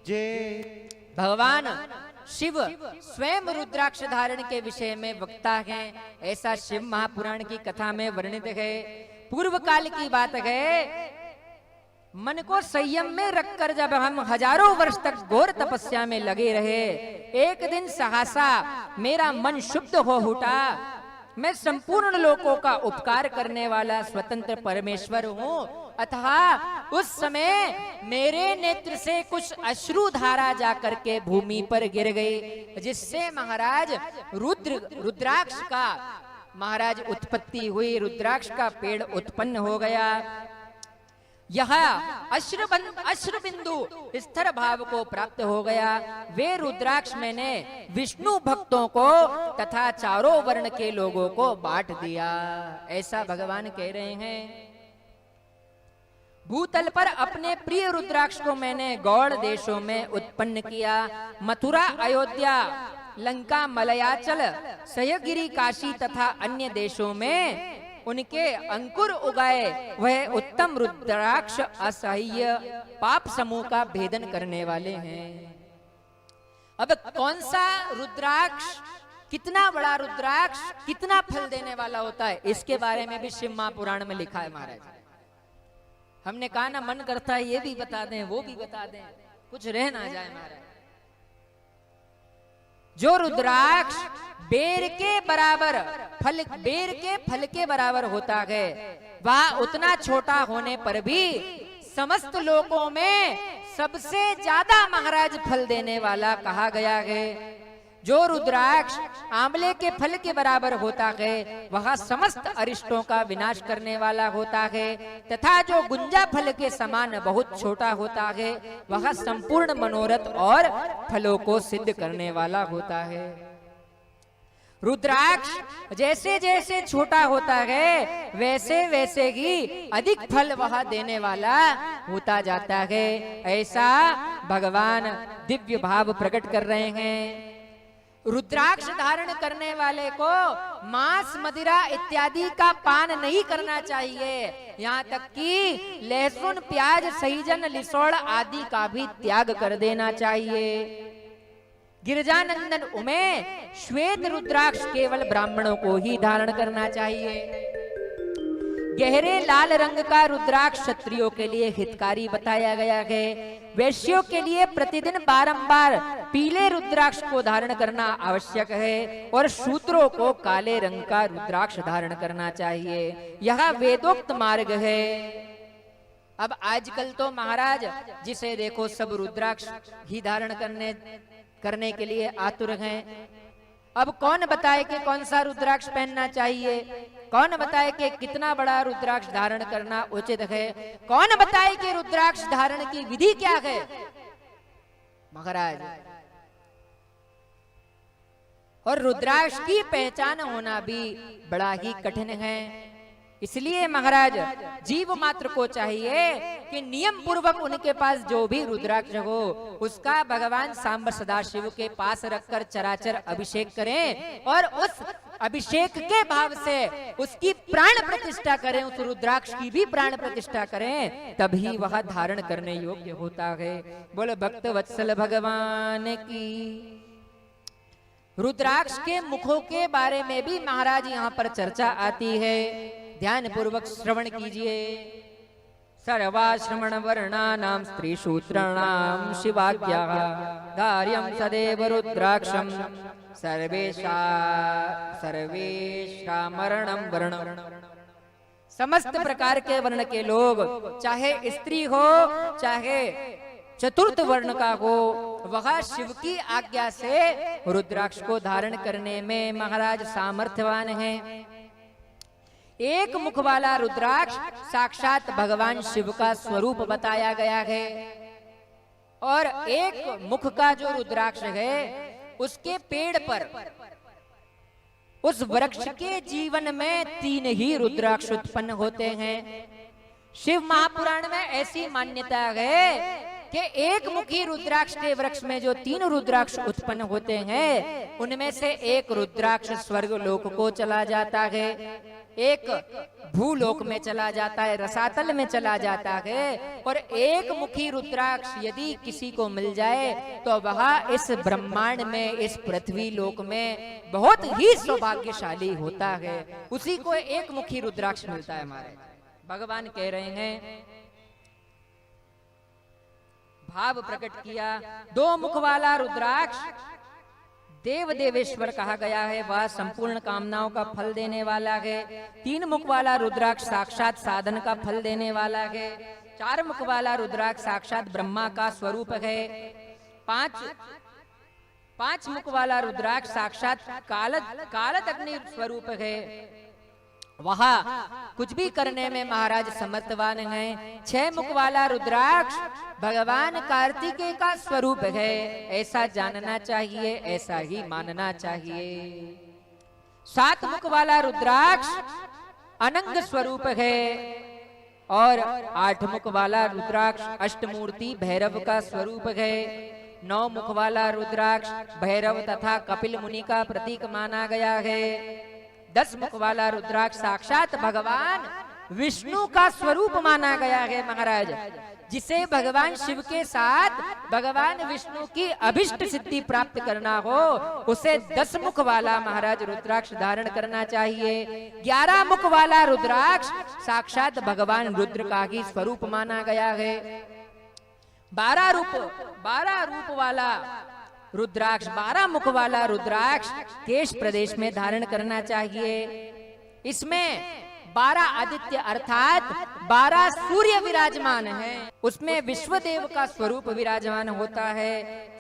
जे भगवान शिव स्वयं रुद्राक्ष धारण के विषय में वक्ता हैं, ऐसा शिव महापुराण की कथा में वर्णित है। पूर्व काल की बात है, मन को संयम में रखकर जब हम हजारों वर्ष तक घोर तपस्या में लगे रहे, एक दिन सहसा मेरा मन शुद्ध हो उठा। मैं संपूर्ण लोकों का उपकार करने वाला स्वतंत्र परमेश्वर हूँ। अतः उस समय मेरे नेत्र से कुछ अश्रु धारा जाकर के भूमि पर गिर गई, जिससे महाराज रुद्राक्ष का महाराज उत्पत्ति हुई, रुद्राक्ष का पेड़ उत्पन्न हो गया। यह अश्रु बिंदु स्थिर भाव को प्राप्त हो गया। वे रुद्राक्ष मैंने विष्णु भक्तों को तथा चारों वर्ण के लोगों को बांट दिया, ऐसा भगवान कह रहे हैं। भूतल पर अपने प्रिय रुद्राक्ष को मैंने गौड़ देशों में उत्पन्न किया। मथुरा, अयोध्या, लंका, मलयाचल, सह्यगिरी, काशी तथा अन्य देशों में उनके अंकुर उगाए वह उत्तम रुद्राक्ष असह्य पाप समूह का भेदन करने वाले हैं। अब कौन सा रुद्राक्ष, कितना बड़ा रुद्राक्ष कितना फल देने वाला होता है, इसके बारे में भी शिव महापुराण में लिखा है महाराज। हमने कहा ना, मन करता है ये भी बता दें वो भी बता दें, कुछ रह ना जाए महाराज। जो रुद्राक्ष बेर के बराबर फल, बेर के फल के बराबर होता है, वह उतना छोटा होने पर भी समस्त लोकों में सबसे ज्यादा महाराज फल देने वाला कहा गया है। जो रुद्राक्ष आंवले के फल के बराबर होता है, वह समस्त अरिष्टों का विनाश करने वाला होता है, तथा जो गुंजा फल के समान बहुत छोटा होता है, वह संपूर्ण मनोरथ और फलों को सिद्ध करने वाला होता है। रुद्राक्ष जैसे जैसे छोटा होता है, वैसे वैसे ही अधिक फल वह देने वाला होता जाता है, ऐसा भगवान दिव्य भाव प्रकट कर रहे हैं। रुद्राक्ष धारण करने वाले को मांस, मदिरा इत्यादि का पान नहीं करना चाहिए, यहाँ तक कि लहसुन, प्याज, सहीजन, लिसोड़ आदि का भी त्याग कर देना चाहिए। गिरजानंदन उमे श्वेत रुद्राक्ष केवल ब्राह्मणों को ही धारण करना चाहिए। गहरे लाल रंग का रुद्राक्ष क्षत्रियों के लिए हितकारी बताया गया है। वैश्यों के लिए प्रतिदिन बारंबार पीले रुद्राक्ष को धारण करना आवश्यक है और शूद्रों को काले रंग का रुद्राक्ष धारण करना चाहिए। यह वेदोक्त मार्ग है। अब आजकल तो महाराज जिसे देखो सब रुद्राक्ष ही धारण करने के लिए आतुर हैं। अब कौन बताए कि कौन सा रुद्राक्ष पहनना चाहिए, कौन बताए कि कितना बड़ा रुद्राक्ष धारण करना उचित है, कौन बताए कि रुद्राक्ष धारण की विधि क्या है महाराज। और रुद्राक्ष की पहचान होना भी बड़ा ही कठिन है। इसलिए महाराज जीव मात्र को चाहिए कि नियम पूर्वक उनके पास जो भी रुद्राक्ष हो उसका भगवान सांब सदाशिव के पास रखकर चराचर अभिषेक करें और उस अभिषेक के भाव से उसकी प्राण प्रतिष्ठा करें, उस रुद्राक्ष की भी प्राण प्रतिष्ठा करें, तभी वह धारण करने योग्य होता है। बोले भक्त वत्सल भगवान की। रुद्राक्ष के मुखों के बारे में भी महाराज यहाँ पर चर्चा आती है, ध्यान पूर्वक श्रवण कीजिए। सर्वाश्रमण वर्णानां स्त्री शूद्राणां शिवाज्ञा धार्यं सदैव रुद्राक्षं सर्वेषामर्णं वर्णं। समस्त प्रकार के वर्ण के लोग, चाहे स्त्री हो चाहे चतुर्थ वर्ण का हो, वह शिव की आज्ञा से रुद्राक्ष को धारण करने में महाराज सामर्थ्यवान हैं। एक मुख वाला रुद्राक्ष साक्षात भगवान शिव का स्वरूप बताया गया है और एक मुख का जो रुद्राक्ष है उसके पेड़ पर, उस वृक्ष के जीवन में 3 ही रुद्राक्ष उत्पन्न होते हैं। शिव महापुराण में ऐसी मान्यता है कि एक मुखी रुद्राक्ष के वृक्ष में जो 3 रुद्राक्ष उत्पन्न होते हैं, उनमें से एक रुद्राक्ष स्वर्ग लोक को चला जाता है, एक भूलोक में चला जाता है, रसातल में चला जाता है, और एक मुखी रुद्राक्ष यदि किसी को मिल जाए तो वह इस ब्रह्मांड में, इस पृथ्वी लोक में बहुत ही सौभाग्यशाली होता है। उसी को एक मुखी रुद्राक्ष मिलता है। हमारे भगवान कह रहे हैं, भाव प्रकट किया, 2 मुख वाला रुद्राक्ष देव देवेश्वर कहा गया है, वह संपूर्ण कामनाओं का फल देने वाला है। 3 मुख वाला रुद्राक्ष साक्षात साधन का फल देने वाला है। 4 मुख वाला रुद्राक्ष साक्षात ब्रह्मा का स्वरूप है। 5 मुख वाला रुद्राक्ष साक्षात कालत अग्नि स्वरूप है। वह कुछ भी करने में महाराज समर्थवान हैं। 6 मुख वाला रुद्राक्ष भगवान कार्तिकेय का स्वरूप है। ऐसा जानना चाहिए, ऐसा ही मानना चाहिए। 7 मुख वाला रुद्राक्ष अनंग स्वरूप है और 8 मुख वाला रुद्राक्ष अष्टमूर्ति भैरव का स्वरूप है। 9 मुख वाला रुद्राक्ष भैरव तथा कपिल मुनि का प्रतीक माना गया है। 10 मुख वाला रुद्राक्ष साक्षात भगवान विष्णु का स्वरूप माना गया है। महाराज, जिसे भगवान शिव के साथ भगवान विष्णु की अभिष्ट सिद्धि प्राप्त करना हो, उसे 10 मुख वाला महाराज रुद्राक्ष धारण करना चाहिए। 11 मुख वाला रुद्राक्ष साक्षात भगवान रुद्र का ही स्वरूप माना गया है। 12 रूप वाला रुद्राक्ष, 12 मुख वाला रुद्राक्ष केश प्रदेश में धारण करना चाहिए। इसमें 12 आदित्य अर्थात 12 सूर्य विराजमान हैं। उसमें विश्वदेव का स्वरूप विराजमान होता है।